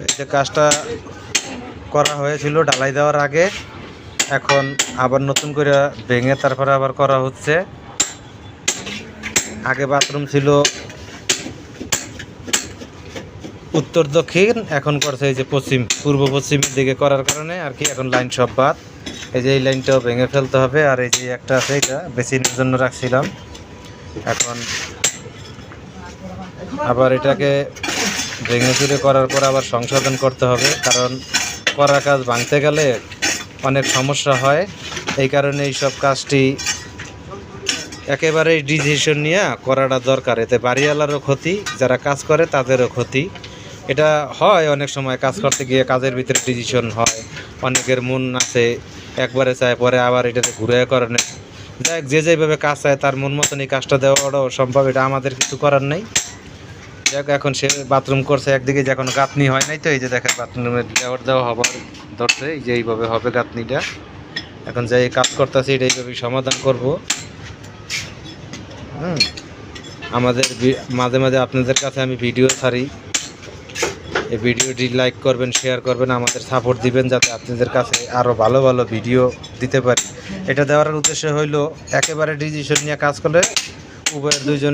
এই যে কাজটা করা হয়েছিল ঢালাই দেওয়ার আগে, এখন আবার নতুন করে ভেঙে তারপরে আবার করা হচ্ছে। আগে বাথরুম ছিল উত্তর দক্ষিণ, এখন করছে এই যে পশ্চিম পূর্ব পশ্চিমের দিকে করার কারণে আর কি এখন লাইন সব বাদ। এই যে এই লাইনটাও ভেঙে ফেলতে হবে। আর এই যে একটা আছে, এটা বেসিনের জন্য রাখছিলাম, এখন আবার এটাকে ভেঙে চুরে করার পর আবার সংশোধন করতে হবে, কারণ করা কাজ ভাঙতে গেলে অনেক সমস্যা হয়। এই কারণে এই সব কাজটি একেবারেই ডিসিশন নিয়ে করাটা দরকার। এতে বাড়িওয়ালারও ক্ষতি, যারা কাজ করে তাদেরও ক্ষতি। এটা হয় অনেক সময় কাজ করতে গিয়ে কাজের ভিতরে ডিসিশন হয়, অনেকের মন আছে একবারে চায়, পরে আবার এটাতে ঘুরে করে নেয়। যাই হোক, যে যেভাবে কাজ চায় তার মন মতন এই কাজটা দেওয়াটাও সম্ভব, এটা আমাদের কিছু করার নেই। যাক, এখন সে বাথরুম করছে একদিকে, যে এখন গাঁথনি হয় নাই, তো এই যে দেখেন বাথরুমের লেয়ার দেওয়া হবার ধরছে, এই যে এইভাবে হবে গাঁথনিটা। এখন যাই কাজ করতেছি এটা এইভাবেই সমাধান করব। আমাদের মাঝে মাঝে আপনাদের কাছে আমি ভিডিও ছাড়ি, এই ভিডিওটি লাইক করবেন, শেয়ার করবেন, আমাদের সাপোর্ট দিবেন, যাতে আপনাদের কাছে আরও ভালো ভালো ভিডিও দিতে পারি। এটা দেওয়ার উদ্দেশ্য হইল একেবারে ডিসিশন নিয়ে কাজ করলে উভয়ের দুইজনের